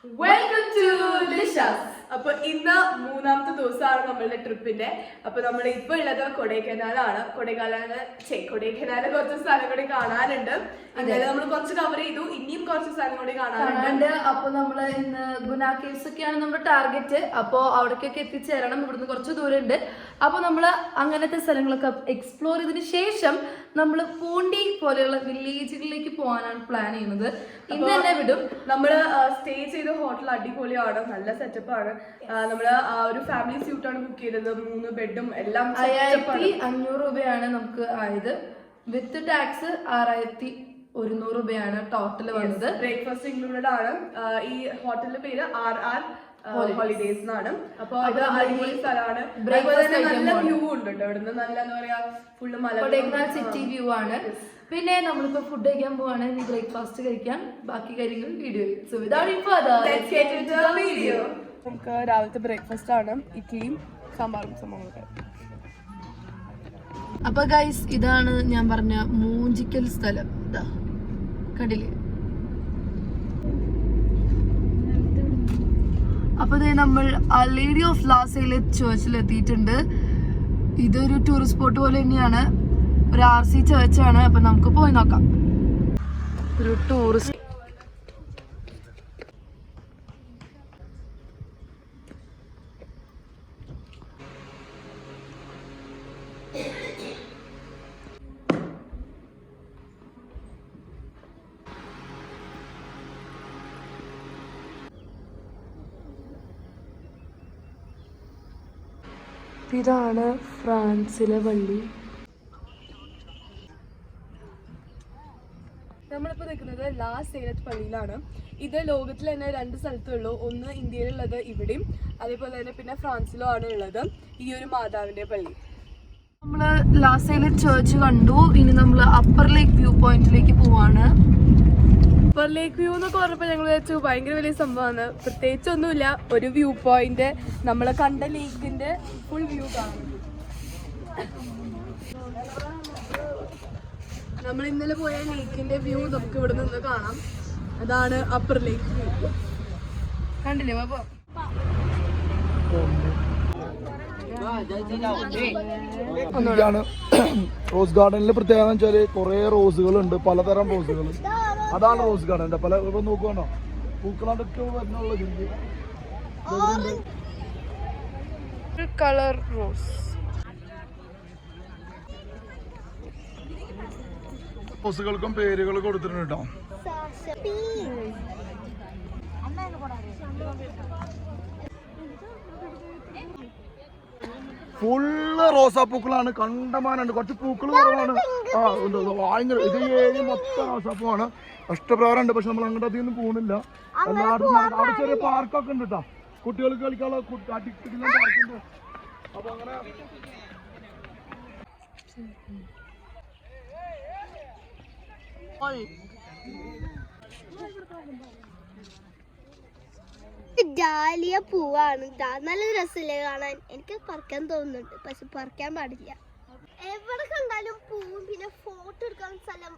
Welcome to ലിഷാസ്. അപ്പൊ ഇന്ന് മൂന്നാമത്തെ ദിവസമാണ് നമ്മളുടെ ട്രിപ്പിന്റെ. അപ്പൊ നമ്മൾ ഇപ്പൊ ഉള്ളത് കൊടൈക്കനാലാണ്. കൊടൈക്കനാല് കുറച്ച് സ്ഥലം കൂടി കാണാനുണ്ട്. അങ്ങനെ നമ്മൾ കുറച്ച് കവർ ചെയ്തു. ഇനിയും കുറച്ച് സ്ഥലം കൂടി കാണാനുണ്ട്. അപ്പൊ നമ്മള് ഇന്ന് ഗുന കേവ്സ് ഒക്കെയാണ് നമ്മുടെ ടാർഗറ്റ്. അപ്പൊ അവിടേക്കൊക്കെ എത്തിച്ചേരണം. ഇവിടുന്ന് കുറച്ച് ദൂരം ഉണ്ട്. അപ്പൊ നമ്മള് അങ്ങനത്തെ സ്ഥലങ്ങളൊക്കെ എക്സ്പ്ലോർ ചെയ്തതിനു ശേഷം നമ്മൾ പൂണ്ടി പോലെയുള്ള വില്ലേജുകളിലേക്ക് പോകാനാണ് പ്ലാൻ ചെയ്യുന്നത്. ഇന്ന് തന്നെ വിടും. നമ്മള് സ്റ്റേ ചെയ്ത ഹോട്ടൽ അടിപൊളിയാണ്, നല്ല സെറ്റപ്പ് ആണ്. നമ്മള് ഒരു ഫാമിലി സ്യൂട്ടാണ് ബുക്ക് ചെയ്തത്. 3 ബെഡും എല്ലാം 5500 രൂപയാണ് നമുക്ക് ആയത്. വിത്ത് ടാക്സ് 6100 രൂപയാണ് ടോട്ടൽ വന്നത്. ബ്രേക്ക്ഫാസ്റ്റ് ഇൻക്ലൂഡഡ് ആണ്. ഈ ഹോട്ടലിന്റെ പേര് RR ഹോളിഡേസ് എന്നാണ്. അപ്പൊ അത് അടിപൊളി സ്ഥലമാണ്. നല്ല വ്യൂ ഉണ്ട് കേട്ടോ ഇവിടുന്ന്. നല്ല എന്താ പറയാ, ഫുള്ള് കൊടൈക്കനാൽ സിറ്റി വ്യൂ ആണ്. പിന്നെ നമ്മളിപ്പോ ഫുഡ് കഴിക്കാൻ പോവാണ്. ഇനി ബ്രേക്ക്ഫാസ്റ്റ് കഴിക്കാം. ബാക്കി കാര്യങ്ങൾ വീഡിയോ. നമുക്ക് രാവിലത്തെ ബ്രേക്ക്ഫാസ്റ്റ് ആണ് ഇഡ്ഡലിയും സാമ്പാറും സംഭവങ്ങളൊക്കെ. അപ്പൊ ഗൈസ്, ഇതാണ് ഞാൻ പറഞ്ഞ മൂഞ്ചിക്കൽ സ്ഥലം. ഇതാ കണ്ടില്ലേ? അപ്പൊ നമ്മൾ ലേഡി ഓഫ് ലാസയിലെ ചേർച്ചിൽ എത്തിയിട്ടുണ്ട്. ഇതൊരു ടൂറിസ്റ്റ് സ്പോട്ട് പോലെ തന്നെയാണ്. ഒരു RC ചേർച്ചാണ്. അപ്പൊ നമുക്ക് പോയി നോക്കാം. ഒരു ടൂറിസ്റ്റ് ഇതാണ് ഫ്രാൻസിലെ പള്ളി. നമ്മളിപ്പോ നിൽക്കുന്നത് ലാ സേലത്ത് പള്ളിയിലാണ്. ഇത് ലോകത്തിൽ തന്നെ 2 സ്ഥലത്തുള്ളൂ. ഒന്ന് ഇന്ത്യയിലുള്ളത് ഇവിടെയും, അതേപോലെ തന്നെ പിന്നെ ഫ്രാൻസിലും ആണ് ഉള്ളത് ഈ ഒരു മാതാവിന്റെ പള്ളി. നമ്മള് ലാസയിലെ ചേർച്ച് കണ്ടു. ഇനി നമ്മൾ അപ്പർ ലേക്ക് വ്യൂ പോയിന്റിലേക്ക് പോവാണ്. അപ്പർ ലേക്ക് വ്യൂ എന്നൊക്കെ പറഞ്ഞപ്പോൾ ഞങ്ങൾ വിചാരിച്ചു ഭയങ്കര വലിയ സംഭവമാണ്. പ്രത്യേകിച്ചൊന്നുമില്ല, ഒരു വ്യൂ പോയിന്റ്. നമ്മൾ കണ്ട ലേക്കിന്റെ ഫുൾ വ്യൂ കാണും. നമ്മൾ ഇന്നലെ പോയ ലേക്കിന്റെ വ്യൂ നമുക്ക് ഇവിടെ നിന്ന് കാണാം. അതാണ് അപ്പർ ലേക്ക് വ്യൂ. കണ്ടില്ലേ? ഇതാണ് റോസ് ഗാർഡനിലെ പ്രത്യേകത എന്ന് വെച്ചാല് കുറെ റോസുകൾ ഉണ്ട്, പലതരം റോസുകൾ. അതാണ് റോസ് ഗാർഡൻ. പല നോക്കുവാണോ പൂക്കളാണ്ടൊക്കെ വരുന്നുള്ള കളർ റോസ്. റോസുകൾക്കും പേരുകൾ കൊടുത്തിട്ടുണ്ട് കേട്ടോ. ഫുള്ള് റോസാപ്പൂക്കളാണ്, കണ്ടമാനുണ്ട്. കുറച്ച് പൂക്കൾ കുറവാണ്. ഉണ്ട് ഭയങ്കര. ഇത് ഏഴ് മൊത്തം റോസാപ്പൂവാണ്. ഇഷ്ടപ്രകാരം ഉണ്ട്. പക്ഷെ നമ്മൾ അങ്ങോട്ട് അധികം പോകുന്നില്ല. എല്ലായിടത്തും അവിടെ ചെറിയ പാർക്കൊക്കെ ഉണ്ട് കേട്ടോ, കുട്ടികൾക്ക് കളിക്കാനുള്ള പാർക്കുണ്ട്. അപ്പൊ അങ്ങനെ ഡാലിയ പൂവാണ്. നല്ല രസമില്ലേ കാണാൻ? എനിക്ക് പറിക്കാൻ തോന്നുന്നുണ്ട്, പക്ഷെ പറിക്കാൻ പാടില്ല. എവിടെ കണ്ടാലും പൂവും പിന്നെ ഫോട്ടോ എടുക്കാൻ സ്ഥലം.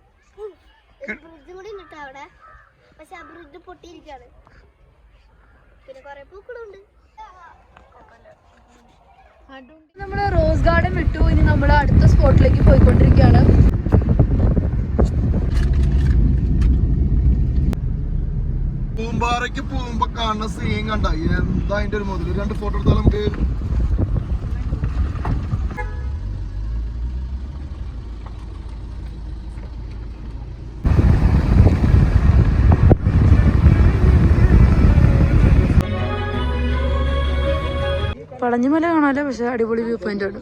ബ്രിഡ്ജും കൂടി ഉണ്ട് അവിടെ, പക്ഷെ ആ ബ്രിഡ്ജ് പൊട്ടിയിരിക്കാണ്. പിന്നെ കൊറേ പൂക്കളുണ്ട്. നമ്മള് റോസ് ഗാർഡൻ വിട്ടു. ഇനി നമ്മൾ അടുത്ത സ്പോട്ടിലേക്ക് പോയിക്കൊണ്ടിരിക്കുകയാണ്. പൂമ്പാറയ്ക്ക് പോകുമ്പോ കാണുന്ന സീൻ കണ്ട എന്താ അതിന്റെ ഒരു മുതൽ. 2 ഫോട്ടോ എടുത്താൽ നമുക്ക് പളഞ്ഞുമല കാണാലോ, പക്ഷെ അടിപൊളി വ്യൂ പോയിന്റ് ആണ്.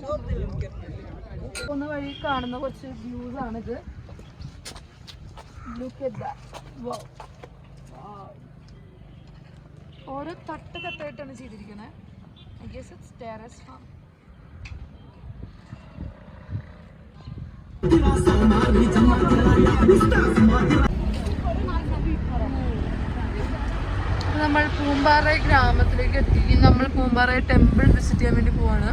ഒന്ന് വഴി കാണുന്ന കുറച്ച് വ്യൂസ് ആണിത്. ഓരോ തട്ട് തട്ടായിട്ടാണ് ചെയ്തിരിക്കുന്നത്. I guess it's terrace farm. നമ്മൾ പൂമ്പാറ ഗ്രാമത്തിലേക്ക് എത്തി. നമ്മൾ പൂമ്പാറ ടെമ്പിൾ വിസിറ്റ് ചെയ്യാൻ വേണ്ടി പോവാണ്.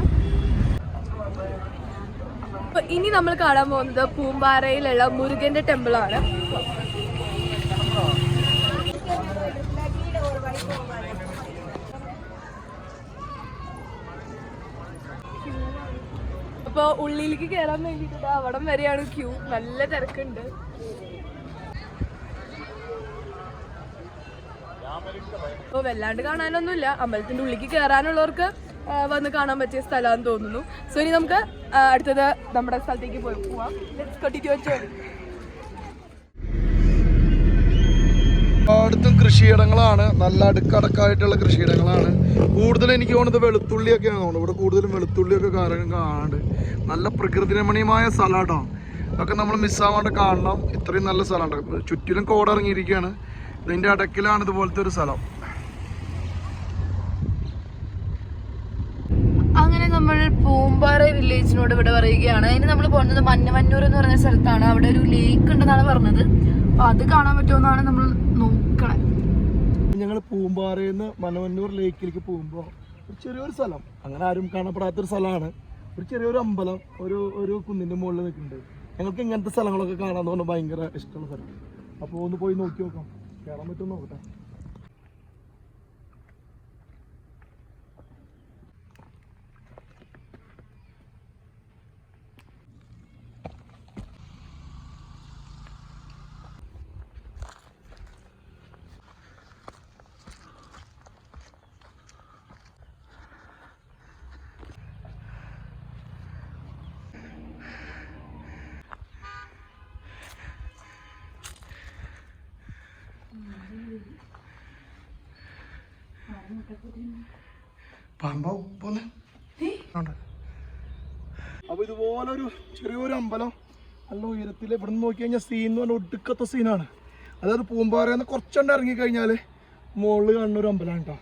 ഇനി നമ്മൾ കാണാൻ പോകുന്നത് പൂമ്പാറയിലുള്ള മുരുകന്റെ ടെമ്പിൾ ആണ്. അപ്പൊ ഉള്ളിലേക്ക് കയറാൻ വേണ്ടിട്ട് അവിടം വരെയാണ് ക്യൂ. നല്ല തിരക്കുണ്ട്. അപ്പൊ വല്ലാണ്ട് കാണാനൊന്നുമില്ല. അമ്പലത്തിന്റെ ഉള്ളിലേക്ക് കയറാനുള്ളവർക്ക് വന്ന് കാണാൻ പറ്റിയ സ്ഥലമാണെന്ന് തോന്നുന്നു. സോ ഇനി നമുക്ക് അടുത്തത് നമ്മുടെ സ്ഥലത്തേക്ക് പോവാം. അടുത്തും കൃഷിയിടങ്ങളാണ്, നല്ല അടുക്കടക്കായിട്ടുള്ള കൃഷിയിടങ്ങളാണ്. കൂടുതൽ എനിക്ക് തോന്നുന്നത് വെളുത്തുള്ളിയൊക്കെയാണ് തോന്നുന്നത്. ഇവിടെ കൂടുതലും വെളുത്തുള്ളിയൊക്കെ കാണാണ്ട് നല്ല പ്രകൃതി രമണീയമായ സ്ഥലമാട്ടോ. അതൊക്കെ നമ്മൾ മിസ്സാവാണ്ട് കാണണം. ഇത്രയും നല്ല സ്ഥലമുണ്ട്. ചുറ്റിലും കോടിറങ്ങിയിരിക്കുകയാണ്. ഇതിൻ്റെ ഇടയ്ക്കിലാണ് ഇതുപോലത്തെ ഒരു സ്ഥലം. അങ്ങനെ നമ്മൾ പൂമ്പാറ വില്ലേജിനോട് ഇവിടെ പറയുകയാണ്. ഇനി നമ്മൾ പോകുന്നത് മഞ്ഞവന്നൂർ എന്ന് പറഞ്ഞ സ്ഥലത്താണ്. അവിടെ ഒരു ലേക്ക് ഉണ്ടെന്നാണ് പറഞ്ഞത്. അപ്പൊ അത് കാണാൻ പറ്റുമെന്നാണ് നമ്മൾ നോക്കണേ. ഞങ്ങൾ പൂമ്പാറയിൽ നിന്ന് മഞ്ഞവന്നൂർ ലേക്കിലേക്ക് പോകുമ്പോൾ ഒരു ചെറിയൊരു സ്ഥലം, അങ്ങനെ ആരും കാണപ്പെടാത്തൊരു സ്ഥലമാണ്. ഒരു ചെറിയൊരു അമ്പലം ഒരു കുന്നിൻ്റെ മുകളിൽ നിൽക്കുന്നുണ്ട്. ഞങ്ങൾക്ക് ഇങ്ങനത്തെ സ്ഥലങ്ങളൊക്കെ കാണാൻ തോന്നുന്നു ഭയങ്കര ഇഷ്ടമുള്ള സ്ഥലം. അപ്പോൾ ഒന്ന് പോയി നോക്കി നോക്കാം, കയറാൻ പറ്റുമെന്ന് നോക്കട്ടെ. അപ്പൊ ഇതുപോലൊരു ചെറിയൊരു അമ്പലം നല്ല ഉയരത്തിൽ ഇവിടെ നിന്ന് നോക്കി കഴിഞ്ഞാൽ സീൻ എന്ന് പറഞ്ഞാൽ ഒടുക്കത്തെ സീനാണ്. അതായത് പൂമ്പാറയിൽ നിന്ന് കുറച്ചുകൊണ്ട് ഇറങ്ങിക്കഴിഞ്ഞാൽ മുകളിൽ കാണുന്ന ഒരു അമ്പലമാണ് കേട്ടോ.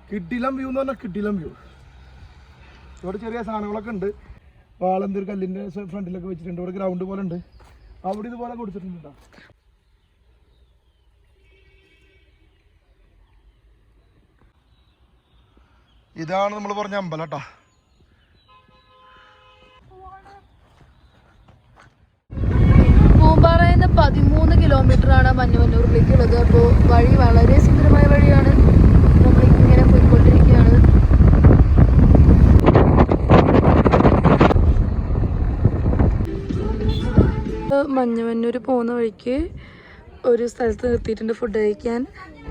കിടിലം വ്യൂ എന്ന് പറഞ്ഞാൽ കിടിലം വ്യൂ. ഇവിടെ ചെറിയ സാധനങ്ങളൊക്കെ ഉണ്ട്. വാളെന്തൊരു കല്ലിൻ്റെ ഫ്രണ്ടിലൊക്കെ വെച്ചിട്ടുണ്ട്. ഇവിടെ ഗ്രൗണ്ട് പോലെ ഉണ്ട്. അവിടെ ഇതുപോലെ കൊടുത്തിട്ടുണ്ട് കേട്ടോ. ഇതാണ് നമ്മൾ പറഞ്ഞ അമ്പലം കേട്ടോ. പൂമ്പാറയിൽ നിന്ന് 13 കിലോമീറ്ററാണ് മഞ്ഞവന്നൂരിലേക്കുള്ളത്. അപ്പോൾ വഴി വളരെ സുന്ദരമായ വഴിയാണ്. നമ്മളിങ്ങനെ പോയിക്കൊണ്ടിരിക്കുകയാണ്. മഞ്ഞവന്നൂർ പോകുന്ന വഴിക്ക് ഒരു സ്ഥലത്ത് നിർത്തിയിട്ടുണ്ട് ഫുഡ് കഴിക്കാൻ.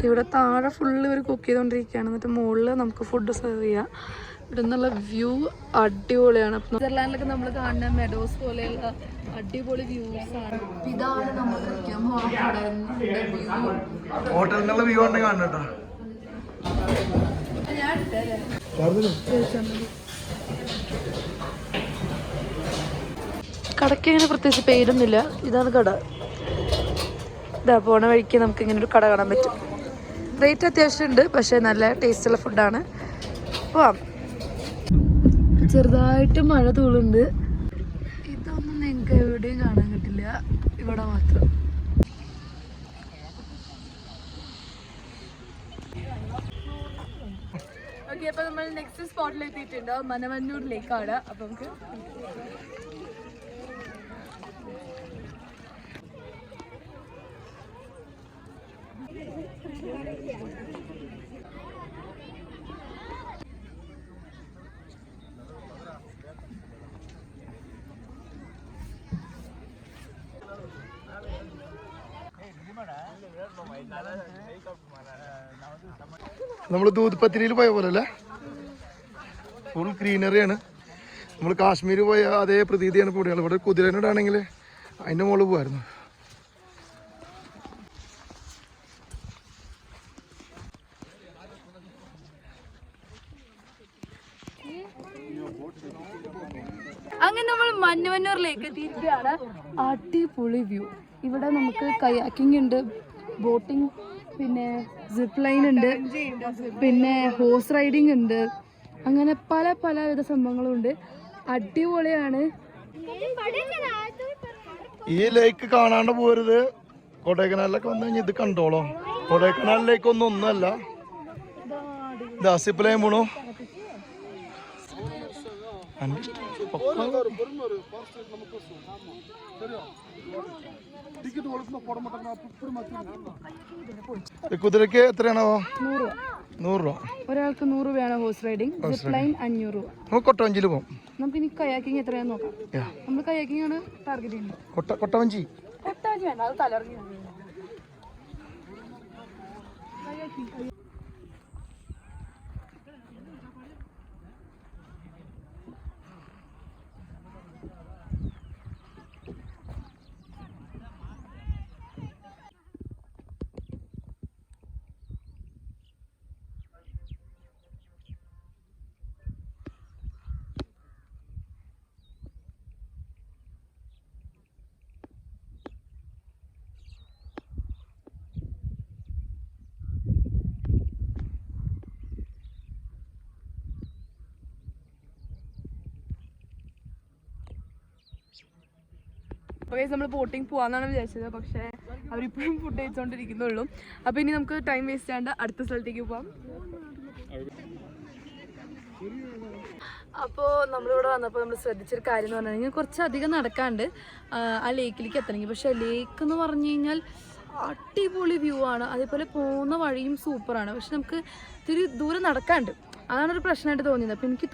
ഇവിടെ താഴെ ഫുള്ള് ഇവർ കുക്ക് ചെയ്തുകൊണ്ടിരിക്കുകയാണ്. എന്നിട്ട് മുകളിൽ നമുക്ക് ഫുഡ് സെർവ് ചെയ്യാം. ഇവിടെ നിന്നുള്ള വ്യൂ അടിപൊളിയാണ്. സ്വിറ്റ്സർലാൻഡിലൊക്കെ നമ്മൾ കാണുന്ന മെഡോസ് പോലെയുള്ള അടിപൊളി വ്യൂസ് ആണ്. ഇതാണ് നമ്മൾ കഴിക്കാൻ ഹോട്ടലിനുള്ള വ്യൂ ഉണ്ട് കാണട്ടോ. കടയ്ക്ക് അങ്ങനെ പ്രത്യേകിച്ച് പേരൊന്നുമില്ല. ഇതാണ് കട. ഇതാ പോണ വഴിക്ക് നമുക്ക് ഇങ്ങനെ ഒരു കട കാണാൻ പറ്റും. റേറ്റ് അത്യാവശ്യം ഉണ്ട്, പക്ഷെ നല്ല ടേസ്റ്റുള്ള ഫുഡാണ്. പോവാം. ചെറുതായിട്ട് മഴ തൂളുണ്ട്. ഇതൊന്നും നിങ്ങൾക്ക് എവിടെയും കാണാൻ കിട്ടില്ല, ഇവിടെ മാത്രം. ഓക്കെ, അപ്പൊ നമ്മൾ നെക്സ്റ്റ് സ്പോട്ടിൽ എത്തിയിട്ടുണ്ട്. മഞ്ഞവന്നൂർ ലേക്കാണ്. അപ്പൊ നമുക്ക് നമ്മൾ ദൂദ്പത്രിയിൽ പോയ പോലെ അല്ലേ, ഫുൾ ഗ്രീനറിയാണ്. നമ്മൾ കാശ്മീർ പോയ അതേ പ്രതീതിയാണ് ഇപ്പോൾ ഇവിടെ. ഇവിടെ കുതിരനോടാണെങ്കിൽ അതിൻ്റെ മുകളിൽ പോകായിരുന്നു. അങ്ങനെ നമ്മൾ മഞ്ഞവന്നൂരിലേക്ക് എത്തിയിരിക്കുകയാണ്. അടിപൊളി വ്യൂ. ഇവിടെ നമുക്ക് കയാക്കിംഗ് ഉണ്ട്, ബോട്ടിംഗ്, പിന്നെ സിപ്പ് ലൈൻ ഉണ്ട്, പിന്നെ ഹോഴ്സ് റൈഡിങ് ഉണ്ട്. അങ്ങനെ പലവിധ സംഭവങ്ങളും ഉണ്ട്. അടിപൊളിയാണ്. ഈ ലേക്ക് കാണാണ്ട് പോരുത്. കൊടൈക്കനാലിലൊക്കെ വന്നു കഴിഞ്ഞാൽ ഇത് കണ്ടോളോ. കൊടൈക്കനാലിലേക്ക് ഒന്നല്ല, സിപ്പ് ലൈൻ പോണു. കുതിരക്ക് എത്രയാണോ? 100 രൂപ. ഒരാൾക്ക് 100 രൂപയാണ് ഹോഴ്സ് റൈഡിങ്. സിപ്പ് ലൈൻ 500 രൂപ. നമുക്ക് കൊട്ടവഞ്ചിയിൽ പോകാം. നമുക്ക് ഇനി കയാക്കിങ് എത്രയാന്ന് നോക്കാം. നമ്മൾ കയാക്കിങ് ആണ് ടാർഗറ്റ് ചെയ്യുന്നത്. കൊട്ടവഞ്ചി വേണ്ട, അത് തലർങ്ങി. നമ്മൾ ബോട്ടിങ് പോവാന്നാണ് വിചാരിച്ചത്, പക്ഷേ അവരിപ്പോഴും ഫുഡ് കഴിച്ചോണ്ടിരിക്കുന്നുള്ളൂ. അപ്പൊ ഇനി നമുക്ക് ടൈം വേസ്റ്റ് ആണ്ട് അടുത്ത സ്ഥലത്തേക്ക് പോവാം. അപ്പോൾ നമ്മളിവിടെ വന്നപ്പോൾ നമ്മൾ ശ്രദ്ധിച്ചൊരു കാര്യം എന്ന് പറഞ്ഞു കഴിഞ്ഞാൽ കുറച്ചധികം നടക്കാണ്ട് ആ ലേക്കിലേക്ക് എത്തണമെങ്കിൽ. പക്ഷേ ലേക്ക് എന്ന് പറഞ്ഞു കഴിഞ്ഞാൽ അടിപൊളി വ്യൂ ആണ്, അതേപോലെ പോകുന്ന വഴിയും സൂപ്പറാണ്. പക്ഷെ നമുക്ക് ഇത്തിരി ദൂരം നടക്കാണ്ട്, അതാണൊരു പ്രശ്നമായിട്ട് തോന്നിയത്. അപ്പോൾ എനിക്ക്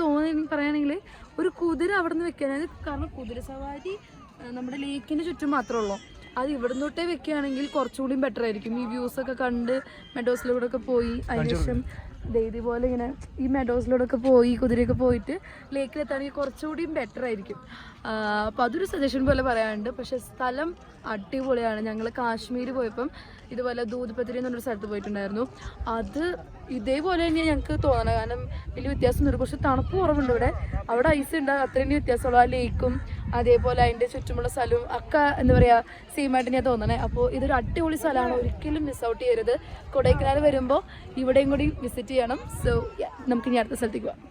പറയുകയാണെങ്കിൽ ഒരു കുതിര അവിടെ നിന്ന് വെക്കാൻ, കാരണം കുതിര സവാരി നമ്മുടെ ലേക്കിന് ചുറ്റും മാത്രമേ ഉള്ളൂ. അത് ഇവിടെ തൊട്ടേ വെക്കുകയാണെങ്കിൽ കുറച്ചുകൂടി ബെറ്റർ ആയിരിക്കും. ഈ വ്യൂസൊക്കെ കണ്ട് മെഡോസിലൂടെ ഒക്കെ പോയി അതിനുശേഷം ഇതേപോലെ ഇങ്ങനെ ഈ മെഡോസിലൂടെ ഒക്കെ പോയി കുതിരയൊക്കെ പോയിട്ട് ലേക്കിലെത്താണെങ്കിൽ കുറച്ചുകൂടിയും ബെറ്റർ ആയിരിക്കും. അപ്പോൾ അതൊരു സജഷൻ പോലെ പറയാനുണ്ട്. പക്ഷേ സ്ഥലം അടിപൊളിയാണ്. ഞങ്ങൾ കാശ്മീർ പോയപ്പം ഇതുപോലെ ദൂദ്പത്രി എന്നൊരു സ്ഥലത്ത് പോയിട്ടുണ്ടായിരുന്നു. അത് ഇതേപോലെ തന്നെയാണ് ഞങ്ങൾക്ക് തോന്നണം, കാരണം വലിയ വ്യത്യാസമൊന്നുമില്ല. കുറച്ച് തണുപ്പ് കുറവുണ്ട് ഇവിടെ, അവിടെ ഐസ് ഉണ്ട്, അത്രയും വ്യത്യാസമുള്ളൂ. ആ ലേക്കും അതേപോലെ അതിൻ്റെ ചുറ്റുമുള്ള സ്ഥലവും ഒക്കെ എന്താ പറയുക സെയിം ആയിട്ട് ഞാൻ തോന്നണേ. അപ്പോൾ ഇതൊരു അടിപൊളി സ്ഥലമാണ്, ഒരിക്കലും മിസ് ഔട്ട് ചെയ്യരുത്. കൊടൈക്കനാൽ വരുമ്പോൾ ഇവിടെയും കൂടി വിസിറ്റ് ചെയ്യണം. സോ നമുക്കിനി അടുത്ത സ്ഥലത്തേക്ക് പോകാം.